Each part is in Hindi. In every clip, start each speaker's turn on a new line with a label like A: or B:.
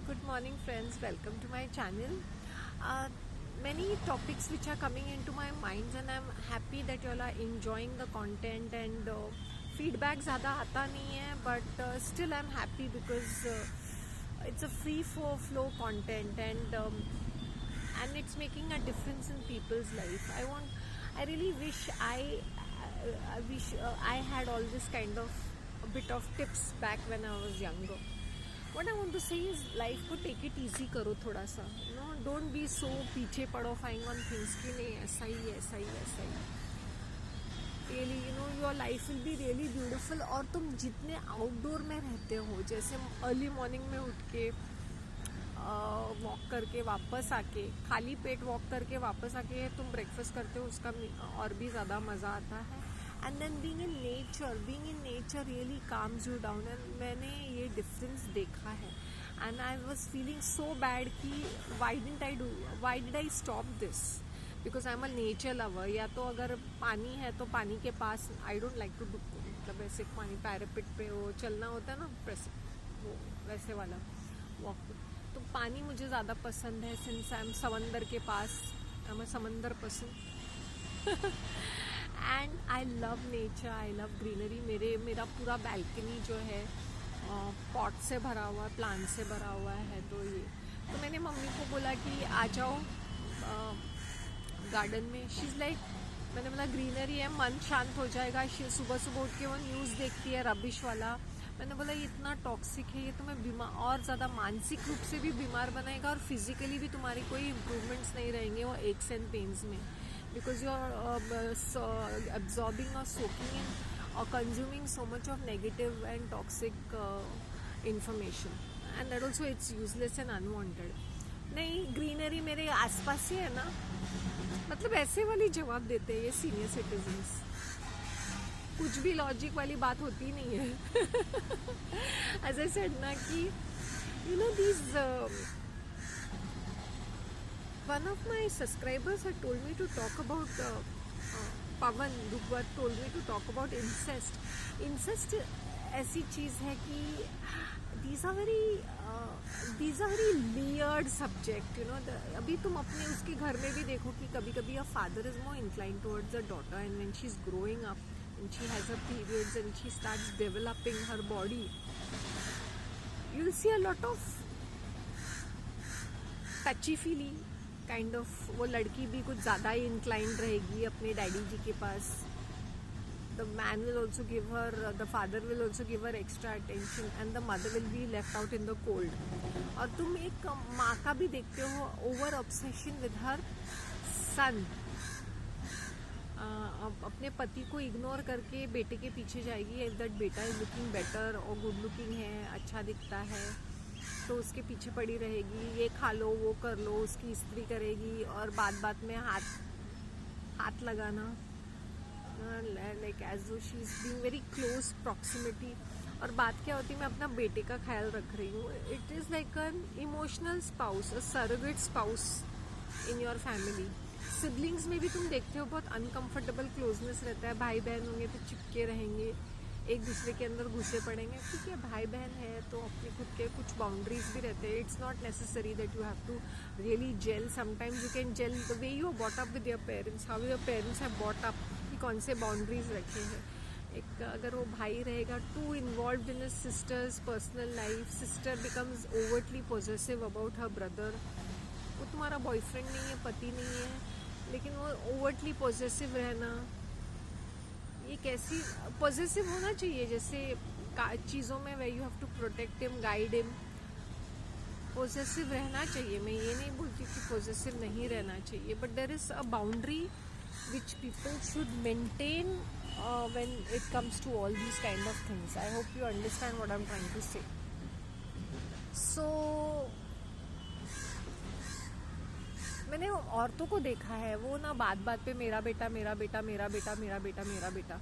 A: Good morning, friends. Welcome to my channel. Many topics which are coming into my mind, and I'm happy that you all are enjoying the content. And feedback ज़्यादा आता नहीं है, but still I'm happy because it's a free flow content, and it's making a difference in people's life. I really wish I had all this kind of a bit of tips back when I was younger. What I want to say is life को take it easy करो थोड़ा सा, don't be so पीछे पड़ो फाइंग ऑन थिंग्स कि नहीं ऐसा ही ऐसा ही ऐसा ही. Really, your life will be really beautiful. और तुम जितने आउटडोर में रहते हो, जैसे अर्ली मॉर्निंग में उठ के वॉक करके वापस आके, खाली पेट वॉक करके वापस आके तुम ब्रेकफास्ट करते हो, उसका और भी ज़्यादा मज़ा आता है. And then being in nature really calms you down. And मैंने ये डिफरेंस देखा है. And I was feeling so bad कि why did I stop this, because I am a nature lover. या तो अगर पानी है तो पानी के पास I don't like to do, मतलब ऐसे पानी पैरापिट पे वो चलना होता है ना, वो वैसे वाला वॉक. तो पानी मुझे ज़्यादा पसंद है. सिंस आई एम समंदर के पास, आई एम अ समंदर पसंद. And I love nature, I love greenery. मेरा पूरा बैल्कनी जो है पॉट से भरा हुआ, प्लांट से भरा हुआ है. तो मैंने मम्मी को बोला कि आ जाओ गार्डन में. शी इज़ लाइक, मैंने बोला ग्रीनरी है, मन शांत हो जाएगा. सुबह सुबह उठ के वो न्यूज़ देखती है रबिश वाला. मैंने बोला ये इतना टॉक्सिक है, ये तुम्हें बीमार और ज़्यादा मानसिक रूप से भी बीमार बनाएगा, और फिजिकली भी तुम्हारी कोई इम्प्रूवमेंट्स नहीं रहेंगे वो एक्स एंड पेन्स में, because you are absorbing or soaking in or consuming so much of negative and toxic information, and that also it's useless and unwanted. नहीं, ग्रीनरी मेरे आसपास ही है ना. मतलब ऐसे वाली जवाब देते हैं ये सीनियर सिटीजन्स. कुछ भी लॉजिक वाली बात होती नहीं है. एज आई सेड ना कि these one of my subscribers had told me to talk about Pawan Dugwat told me to talk about incest. Incest ऐसी चीज़ है कि these are very layered subject. अभी तुम अपने उसके घर में भी देखो कि कभी कभी a father is more inclined towards a daughter, and when she's growing up and she has her periods and she starts developing her body, you'll see a lot of touchy feely kind of. वो लड़की भी कुछ ज़्यादा ही इंक्लाइंड रहेगी अपने डैडी जी के पास. The man will also give her, the father will also give her extra attention, and the mother will be left out in the cold. और तुम एक माँ का भी देखते हो over obsession with her son. अपने पति को इग्नोर करके बेटे के पीछे जाएगी. इफ दैट बेटा इज लुकिंग बेटर और गुड लुकिंग है, अच्छा दिखता है, तो उसके पीछे पड़ी रहेगी. ये खा लो, वो कर लो, उसकी इस्त्री करेगी, और बात में हाथ लगाना, लाइक एज दो she is being very close proximity. और बात क्या होती है, मैं अपना बेटे का ख्याल रख रही हूँ. It is like an emotional spouse, a surrogate spouse in your family. Siblings में भी तुम देखते हो बहुत अनकंफर्टेबल क्लोजनेस रहता है. भाई बहन होंगे तो चिपके रहेंगे, एक दूसरे के अंदर घुसे पड़ेंगे. ठीक है, भाई बहन है तो अपने खुद के कुछ बाउंड्रीज भी रहते हैं. It's not necessary that you have to really gel. Sometimes you can gel the way you are bought up with your parents, how your parents have bought up, कि कौन से बाउंड्रीज रखे हैं. एक अगर वो भाई रहेगा to involve in his sisters personal life, sister becomes overtly possessive about her brother. वो तुम्हारा बॉयफ्रेंड नहीं है, पति नहीं है, लेकिन वो ओवरटली पॉजेसिव रहना, ये कैसी पॉजिटिव होना चाहिए. जैसे चीज़ों में way you have to protect him, guide him, positive रहना चाहिए. मैं ये नहीं बोलती कि पॉजिटिव नहीं रहना चाहिए, but there is a boundary which people should maintain when it comes to all these kind of things. I hope you understand what I am trying to say. So मैंने औरतों को देखा है, वो ना बात पे मेरा बेटा मेरा बेटा मेरा बेटा मेरा बेटा मेरा बेटा.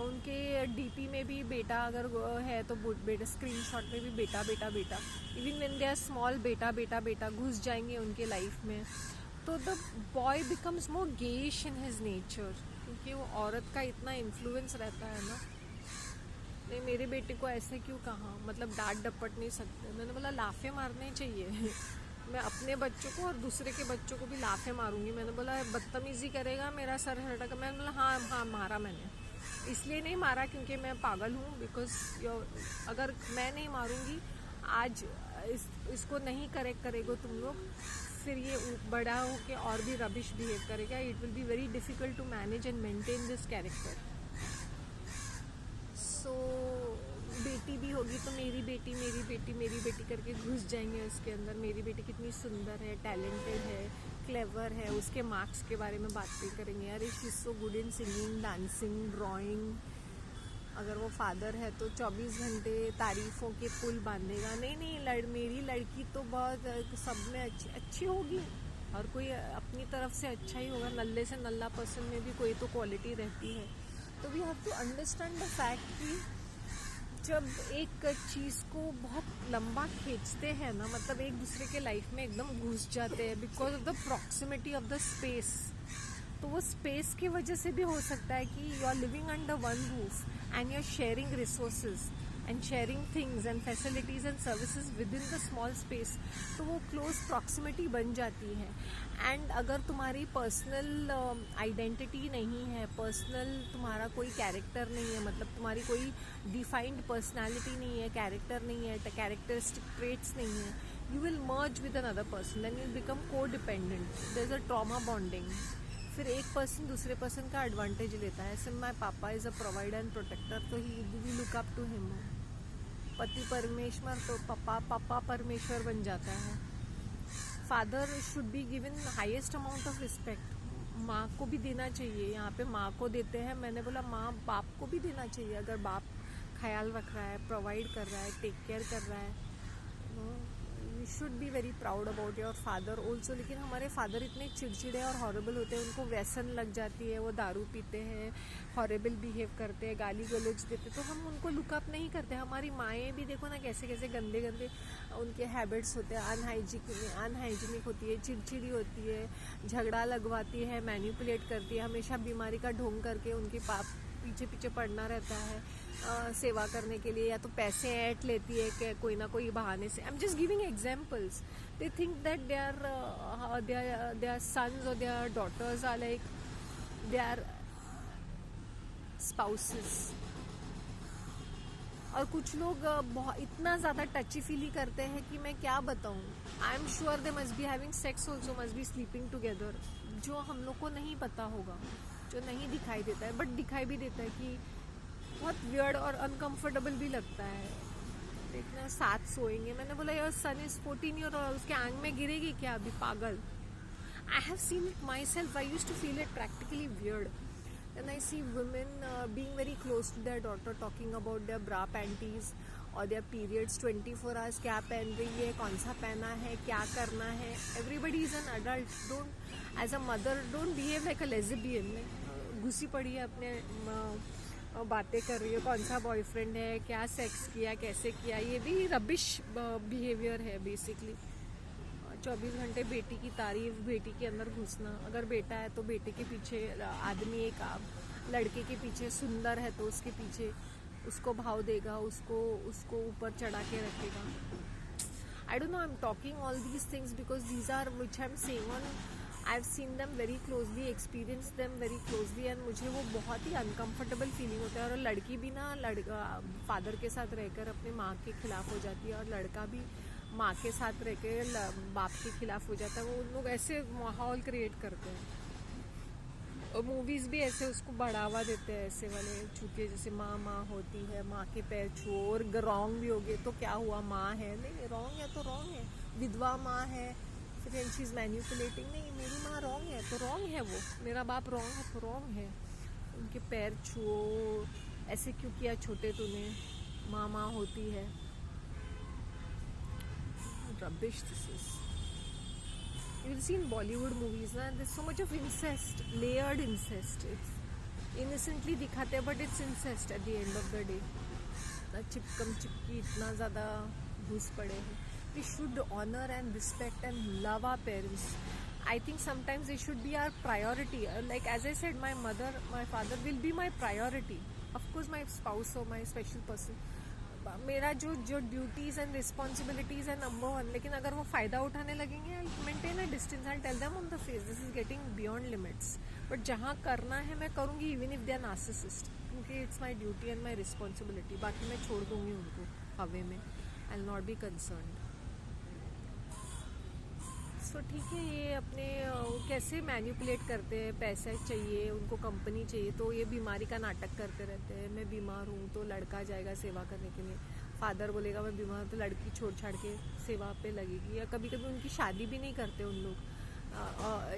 A: उनके डीपी में भी बेटा अगर है तो बेटा, स्क्रीनशॉट में भी बेटा बेटा बेटा. Even when they are small, बेटा बेटा बेटा घुस जाएंगे उनके लाइफ में. तो द बॉय बिकम्स मोर गेश इन हिज नेचर, क्योंकि वो औरत का इतना इन्फ्लुएंस रहता है ना. नहीं मेरे बेटे को ऐसे क्यों कहा, मतलब डांट डपट नहीं सकते। मैंने बोला लाफे मारने चाहिए मैं अपने बच्चों को और दूसरे के बच्चों को भी लाफे मारूंगी। मैंने बोला बदतमीजी करेगा मेरा सर हटका। मैंने बोला हाँ हाँ मारा मैंने, इसलिए नहीं मारा क्योंकि मैं पागल हूँ। बिकॉज अगर मैं नहीं मारूंगी आज इसको नहीं करेक्ट करेगो तुम लोग, फिर ये बड़ा हो के और भी रबिश बिहेव करेगा। It will be very difficult to manage and maintain this character. So बेटी भी होगी तो मेरी बेटी मेरी बेटी मेरी बेटी करके घुस जाएंगे उसके अंदर। मेरी बेटी कितनी सुंदर है, टैलेंटेड है, क्लेवर है। उसके मार्क्स के बारे में बातें करेंगे, अरे she is so good in singing, dancing, drawing. अगर वो फादर है तो 24 घंटे तारीफ़ों के पुल बांधेगा। नहीं मेरी लड़की तो बहुत सब में अच्छी होगी। हर कोई अपनी तरफ से अच्छा ही होगा, नल्ले से नल्ला पर्सन में भी कोई तो क्वालिटी रहती है। तो we have to understand the fact कि जब एक चीज़ को बहुत लंबा खींचते हैं ना, मतलब एक दूसरे के लाइफ में एकदम घुस जाते हैं because of the proximity of the space. तो वो स्पेस की वजह से भी हो सकता है कि you are living under one roof and you are sharing resources and sharing things and facilities and services within the small space. तो वो क्लोज प्रॉक्सिमिटी बन जाती है। एंड अगर तुम्हारी पर्सनल आइडेंटिटी नहीं है, पर्सनल तुम्हारा कोई कैरेक्टर नहीं है, मतलब तुम्हारी कोई डिफाइंड पर्सनालिटी नहीं है, कैरेक्टर नहीं है, कैरेक्टरिस्टिक ट्रेट्स नहीं है, you will merge with another person, then you become codependent, there is a trauma bonding. फिर एक पर्सन दूसरे पर्सन का एडवांटेज लेता है। सिर्फ my papa is a provider and protector, तो ही we look up to him. पति परमेश्वर तो पापा परमेश्वर बन जाता है। Father should be given highest amount of respect. माँ को भी देना चाहिए, यहाँ पे माँ को देते हैं। मैंने बोला माँ बाप को भी देना चाहिए। अगर बाप ख्याल रख रहा है, प्रोवाइड कर रहा है, टेक केयर कर रहा है, you should be very proud about your father also. लेकिन हमारे फादर इतने चिड़चिड़े और हॉरेबल होते हैं, उनको व्यसन लग जाती है, वो दारू पीते हैं, हॉरेबल बिहेव करते हैं, गाली गलौज देते, तो हम उनको लुकअप नहीं करते। हमारी माएँ भी देखो ना कैसे कैसे गंदे गंदे उनके हैबिट्स होते हैं, अनहाइजीनिक होती है, चिड़चिड़ी होती है, झगड़ा लगवाती है, मैनिपुलेट करती है, हमेशा बीमारी का ढोंग करके उनके पीछे पीछे पड़ना रहता है सेवा करने के लिए, या तो पैसे ऐट लेती है कि कोई ना कोई बहाने से। I am just giving examples. They think that their sons or their daughters are like their spouses। और कुछ लोग बहुत इतना ज़्यादा टची फीली करते हैं कि मैं क्या बताऊँ। I am sure they must be having sex also, must be sleeping together, जो हम लोग को नहीं पता होगा, जो नहीं दिखाई देता है, बट दिखाई भी देता है कि बहुत वियर्ड और अनकंफर्टेबल भी लगता है। देखना साथ सोएंगे। मैंने बोला यार सन इज 14 ईयर और उसके आंख में गिरेगी क्या अभी, पागल। I have seen it myself, I use to feel it practically weird and I see women being very close to their daughter, talking about their bra panties और देयर पीरियड्स 24 आवर्स, क्या पहन रही है, कौन सा पहना है, क्या करना है। Everybody is an adult, don't as a mother don't behave like a lesbian. घुसी पड़ी है अपने बातें कर रही है, कौन सा बॉयफ्रेंड है, क्या सेक्स किया, कैसे किया, ये भी रबिश बिहेवियर है बेसिकली। 24 घंटे बेटी की तारीफ, बेटी के अंदर घुसना। अगर बेटा है तो बेटे के पीछे आदमी, एक लड़के के पीछे सुंदर है तो उसके पीछे उसको भाव देगा, उसको ऊपर चढ़ा के रखेगा। I don't know, I am talking all these things because these are which I am saying on, I have seen them very closely, experience them very closely, and मुझे वो बहुत ही अनकंफर्टेबल फीलिंग होता है। और लड़की भी ना फादर के साथ रहकर अपने माँ के खिलाफ हो जाती है, और लड़का भी माँ के साथ रहकर बाप के खिलाफ हो जाता है। वो उन लोग ऐसे माहौल क्रिएट करते हैं, और मूवीज़ भी ऐसे उसको बढ़ावा देते हैं, ऐसे वाले छूके जैसे माँ होती है, माँ के पैर छुओ, और रॉन्ग भी हो गए तो क्या हुआ, माँ है, नहीं रॉन्ग है तो रॉन्ग है। विधवा माँ है, फिर शी इज़ मैनिपुलेटिंग, नहीं मेरी माँ रॉन्ग है तो रॉन्ग है, वो मेरा बाप रॉन्ग है तो रॉन्ग है। उनके पैर छुओ, ऐसे क्यों किया छोटे तूने, माँ होती है। Rubbish this is. You've seen Bollywood movies ना, there's so much of incest, layered incest. It's innocently दिखाते हैं but it's incest at the end of the day। चिपकम चिपकी इतना ज़्यादा घुस पड़े हैं। We should honor and respect and love our parents. I think sometimes they should be our priority. Like as I said, my mother, my father will be my priority. Of course my spouse हो, माई स्पेशल पर्सन, मेरा जो जो ड्यूटीज़ एंड रिस्पॉन्सिबिलिटीज़ है नंबर वन, लेकिन अगर वो फ़ायदा उठाने लगेंगे, I maintain a distance, I tell them on the face this is getting beyond limits, but जहाँ करना है मैं करूँगी even if they are narcissist, क्योंकि it's my duty and my responsibility, बाकी मैं छोड़ दूँगी उनको हवे में, I will not B concerned. सो ठीक है, ये अपने कैसे मैनिपुलेट करते हैं, पैसा चाहिए उनको, कंपनी चाहिए, तो ये बीमारी का नाटक करते रहते हैं। मैं बीमार हूँ तो लड़का जाएगा सेवा करने के लिए, फादर बोलेगा मैं बीमार हूँ तो लड़की छोड़ छाड़ के सेवा पे लगेगी, या कभी कभी उनकी शादी भी नहीं करते उन लोग।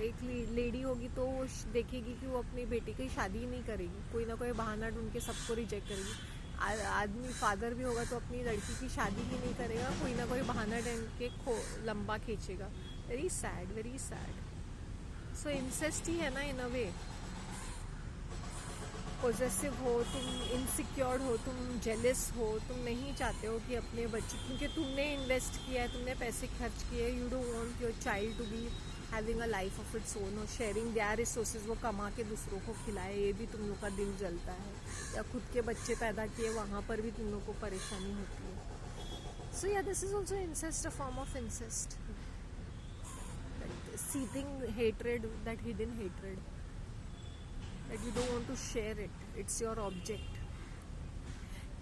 A: एक लेडी होगी तो वो देखेगी कि वो अपनी बेटी की शादी ही नहीं करेगी, कोई ना कोई बहाना ढूंढ के सबको रिजेक्ट करेगी। आदमी फादर भी होगा तो अपनी लड़की की शादी ही नहीं करेगा, कोई ना कोई बहाना ढूंढ के लंबा खींचेगा। Very sad, very sad. So incest ही है ना इन अ वे। पोजेसिव हो तुम, इनसिक्योर्ड हो तुम, जेलस हो तुम, नहीं चाहते हो कि अपने बच्चे, क्योंकि तुमने इन्वेस्ट किया है, तुमने पैसे खर्च किए, you don't want your child to be having a life of its own और शेयरिंग देयर रिसोर्सेज, वो कमा के दूसरों को खिलाए, ये भी तुम लोग का दिल जलता है। या खुद के बच्चे पैदा किए, वहाँ पर भी तुम लोग को परेशानी होती है। सो या this is also incest, a form of incest, seething hatred, that hidden hatred that you don't want to share it, it's your object.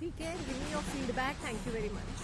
A: ठीक है, give me your feedback, thank you very much.